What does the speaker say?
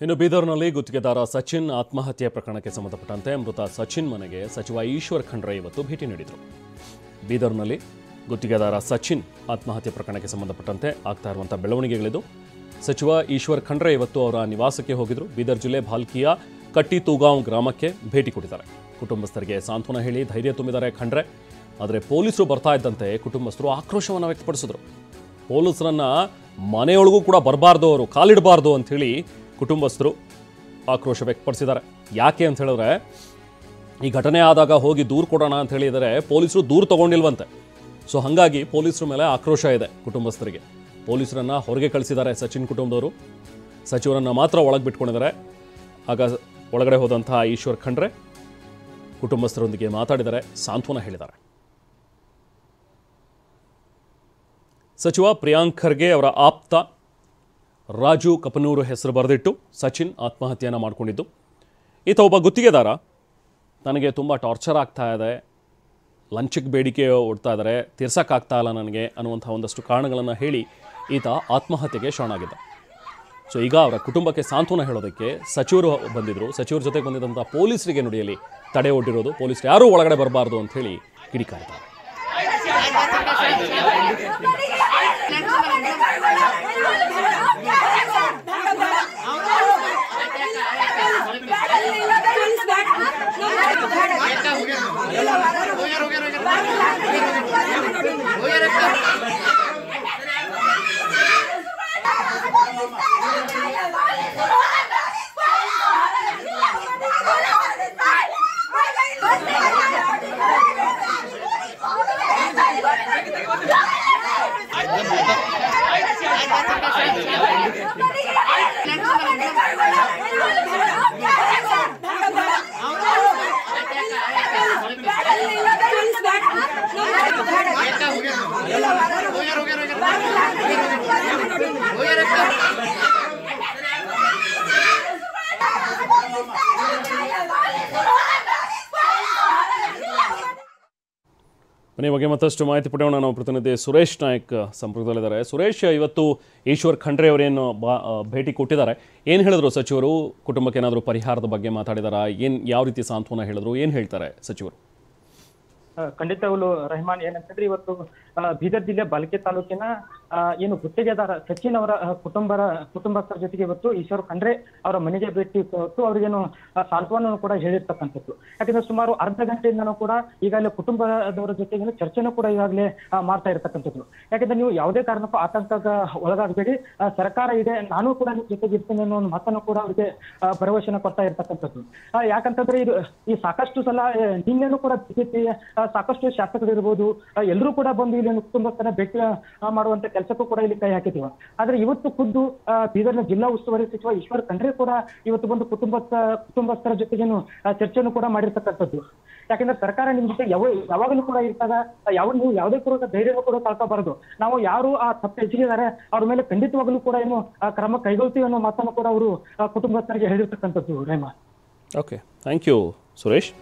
ಇನ್ನು ಬೀದರ್ನಲ್ಲಿ ಗುತ್ತಿಗೆದಾರ ಸಚಿನ್ ಆತ್ಮಹತ್ಯೆ ಪ್ರಕರಣಕ್ಕೆ ಸಂಬಂಧಪಟ್ಟಂತೆ ಮೃತ ಸಚಿನ್ ಮನೆಗೆ ಸಚಿವ ಈಶ್ವರ್ ಖಂಡ್ರೆ ಇವತ್ತು ಭೇಟಿ ನೀಡಿದರು. ಬೀದರ್ನಲ್ಲಿ ಗುತ್ತಿಗೆದಾರ ಸಚಿನ್ ಆತ್ಮಹತ್ಯೆ ಪ್ರಕರಣಕ್ಕೆ ಸಂಬಂಧಪಟ್ಟಂತೆ ಆಗ್ತಾ ಇರುವಂಥ ಬೆಳವಣಿಗೆಗಳಿದು. ಸಚಿವ ಈಶ್ವರ್ ಖಂಡ್ರೆ ಇವತ್ತು ಅವರ ನಿವಾಸಕ್ಕೆ ಹೋಗಿದ್ರು. ಬೀದರ್ ಜಿಲ್ಲೆ ಭಾಲ್ಕಿಯ ಕಟ್ಟಿತೂಗಾಂವ್ ಗ್ರಾಮಕ್ಕೆ ಭೇಟಿ ಕೊಟ್ಟಿದ್ದಾರೆ. ಕುಟುಂಬಸ್ಥರಿಗೆ ಸಾಂತ್ವನ ಹೇಳಿ ಧೈರ್ಯ ತುಂಬಿದ್ದಾರೆ ಖಂಡ್ರೆ. ಆದರೆ ಪೊಲೀಸರು ಬರ್ತಾ ಇದ್ದಂತೆ ಕುಟುಂಬಸ್ಥರು ಆಕ್ರೋಶವನ್ನು ವ್ಯಕ್ತಪಡಿಸಿದ್ರು. ಪೊಲೀಸರನ್ನ ಮನೆಯೊಳಗೂ ಕೂಡ ಬರಬಾರ್ದು, ಅವರು ಕಾಲಿಡಬಾರ್ದು ಅಂಥೇಳಿ ಕುಟುಂಬಸ್ಥರು ಆಕ್ರೋಶ ವ್ಯಕ್ತಪಡಿಸಿದ್ದಾರೆ. ಯಾಕೆ ಅಂತ ಹೇಳಿದ್ರೆ, ಈ ಘಟನೆ ಆದಾಗ ಹೋಗಿ ದೂರು ಕೊಡೋಣ ಅಂತ ಹೇಳಿದರೆ ಪೊಲೀಸರು ದೂರು ತಗೊಂಡಿಲ್ವಂತೆ. ಸೊ ಹಾಗಾಗಿ ಪೊಲೀಸರ ಮೇಲೆ ಆಕ್ರೋಶ ಇದೆ ಕುಟುಂಬಸ್ಥರಿಗೆ. ಪೊಲೀಸರನ್ನ ಹೊರಗೆ ಕಳಿಸಿದ್ದಾರೆ ಸಚಿನ್ ಕುಟುಂಬದವರು. ಸಚಿವರನ್ನ ಮಾತ್ರ ಒಳಗೆ ಬಿಟ್ಕೊಂಡಿದ್ದಾರೆ. ಆಗ ಒಳಗಡೆ ಹೋದಂತಹ ಈಶ್ವರ್ ಖಂಡ್ರೆ ಕುಟುಂಬಸ್ಥರೊಂದಿಗೆ ಮಾತಾಡಿದ್ದಾರೆ, ಸಾಂತ್ವನ ಹೇಳಿದ್ದಾರೆ. ಸಚಿವ ಪ್ರಿಯಾಂಕ್ ಖರ್ಗೆ ಅವರ ಆಪ್ತ ರಾಜು ಕಪನೂರು ಹೆಸರು ಬರೆದಿಟ್ಟು ಸಚಿನ್ ಆತ್ಮಹತ್ಯೆಯನ್ನು ಮಾಡಿಕೊಂಡಿದ್ದು. ಈತ ಒಬ್ಬ ಗುತ್ತಿಗೆದಾರ. ನನಗೆ ತುಂಬ ಟಾರ್ಚರ್ ಆಗ್ತಾ ಇದೆ, ಲಂಚಕ್ಕೆ ಬೇಡಿಕೆ ಓಡ್ತಾ ಇದ್ದಾರೆ, ತೀರ್ಸೋಕ್ಕಾಗ್ತಾ ಇಲ್ಲ ನನಗೆ ಅನ್ನುವಂಥ ಒಂದಷ್ಟು ಕಾರಣಗಳನ್ನು ಹೇಳಿ ಈತ ಆತ್ಮಹತ್ಯೆಗೆ ಶರಣಾಗಿದ್ದ. ಸೊ ಈಗ ಅವರ ಕುಟುಂಬಕ್ಕೆ ಸಾಂತ್ವನ ಹೇಳೋದಕ್ಕೆ ಸಚಿವರು ಬಂದಿದ್ದರು. ಸಚಿವರ ಜೊತೆಗೆ ಬಂದಿದ್ದಂಥ ಪೊಲೀಸರಿಗೆ ನುಡಿಯಲ್ಲಿ ತಡೆ ಒಡ್ಡಿರೋದು. ಪೊಲೀಸರು ಯಾರೂ ಒಳಗಡೆ ಬರಬಾರ್ದು ಅಂಥೇಳಿ ಕಿಡಿಕಾರ್ತಾರೆ. ಮನೆ ಬಗ್ಗೆ ಮತ್ತಷ್ಟು ಮಾಹಿತಿ ಪಡೆಯೋಣ. ನಾವು ಪ್ರತಿನಿಧಿ ಸುರೇಶ್ ನಾಯಕ್ ಸಂಪರ್ಕದಲ್ಲಿದ್ದಾರೆ. ಸುರೇಶ್, ಇವತ್ತು ಈಶ್ವರ್ ಖಂಡ್ರೆ ಅವರೇನು ಭೇಟಿ ಕೊಟ್ಟಿದ್ದಾರೆ, ಏನು ಹೇಳಿದ್ರು ಸಚಿವರು? ಕುಟುಂಬಕ್ಕೆ ಏನಾದರೂ ಪರಿಹಾರದ ಬಗ್ಗೆ ಮಾತಾಡಿದಾರಾ? ಯಾವ ರೀತಿ ಸಾಂತ್ವನ ಹೇಳಿದ್ರು? ಏನು ಹೇಳ್ತಾರೆ ಸಚಿವರು? ಖಂಡಿತವಾಗ್ಲು ರೆಹಮಾನ್, ಏನಂತಂದ್ರೆ ಇವತ್ತು ಬೀದರ್ ಜಿಲ್ಲೆ ಬಾಲ್ಕಿ ತಾಲೂಕಿನ ಏನು ಗುತ್ತಿಗೆದಾರ ಸಚಿನ್ ಅವರ ಕುಟುಂಬಸ್ಥರ ಜೊತೆಗೆ ಇವತ್ತು ಈಶ್ವರ್ ಖಂಡ್ರೆ ಅವರ ಮನೆಗೆ ಭೇಟಿ ಕೊಟ್ಟು ಅವರಿಗೇನು ಸಾಂತ್ವನ ಕೂಡ ಹೇಳಿರ್ತಕ್ಕಂಥದ್ದು. ಯಾಕಂದ್ರೆ ಸುಮಾರು ಅರ್ಧ ಗಂಟೆಯಿಂದನೂ ಕೂಡ ಈಗಾಗಲೇ ಕುಟುಂಬದವರ ಜೊತೆಗೆ ಚರ್ಚೆನೂ ಕೂಡ ಈಗಾಗಲೇ ಮಾಡ್ತಾ ಇರ್ತಕ್ಕಂಥದ್ದು. ಯಾಕಂದ್ರೆ ನೀವು ಯಾವುದೇ ಕಾರಣಕ್ಕೂ ಆತಂಕಕ್ಕೆ ಒಳಗಾಗಬೇಡಿ, ಸರ್ಕಾರ ಇದೆ, ನಾನು ಕೂಡ ನಿಮ್ಮ ಜೊತೆಗೆ ಇರ್ತೇನೆ ಅನ್ನೋ ಒಂದು ಮಾತನ್ನು ಕೂಡ ಅವರಿಗೆ ಭರವಸೆನ ಕೊಡ್ತಾ ಇರ್ತಕ್ಕಂಥದ್ದು. ಯಾಕಂತಂದ್ರೆ ಇದು ಈ ಸಾಕಷ್ಟು ಸಲ ನಿನ್ನೆನೂ ಕೂಡ ಬಿಜೆಪಿ ಸಾಕಷ್ಟು ಶಾಸಕರಿರ್ಬೋದು ಎಲ್ಲರೂ ಕೂಡ ಬಂದು ಇಲ್ಲಿ ಕುಟುಂಬಸ್ಥರ ಭೇಟಿ ಮಾಡುವಂತ ಕೆಲಸಕ್ಕೂ ಕೂಡ ಇಲ್ಲಿ ಕೈ ಹಾಕಿದ್ದೀವಿ. ಆದ್ರೆ ಇವತ್ತು ಖುದ್ದು ಬೀದರ್ನ ಜಿಲ್ಲಾ ಉಸ್ತುವಾರಿ ಸಚಿವ ಈಶ್ವರ್ ಖಂಡ್ರೆ ಕೂಡ ಇವತ್ತು ಬಂದು ಕುಟುಂಬಸ್ಥರ ಜೊತೆಗೇನು ಚರ್ಚೆನೂ ಕೂಡ ಮಾಡಿರ್ತಕ್ಕಂಥದ್ದು. ಯಾಕಂದ್ರೆ ಸರ್ಕಾರ ನಿಮ್ ಜೊತೆ ಯಾವಾಗಲೂ ಕೂಡ ಇರ್ತಾಗ ನೀವು ಯಾವುದೇ ಕೂಡ ಧೈರ್ಯನೂ ಕೂಡ ಕಳ್ಕೋಬಾರದು. ನಾವು ಯಾರು ಆ ತಪ್ಪು ಎಸಗಿದ್ದಾರೆ ಅವ್ರ ಮೇಲೆ ಖಂಡಿತವಾಗ್ಲೂ ಕೂಡ ಏನು ಕ್ರಮ ಕೈಗೊಳ್ತೀವಿ ಅನ್ನೋ ಮಾತನ್ನು ಕೂಡ ಅವರು ಕುಟುಂಬಸ್ಥರಿಗೆ ಹೇಳಿರ್ತಕ್ಕಂಥದ್ದು. Rhema, okay, thank you Suresh.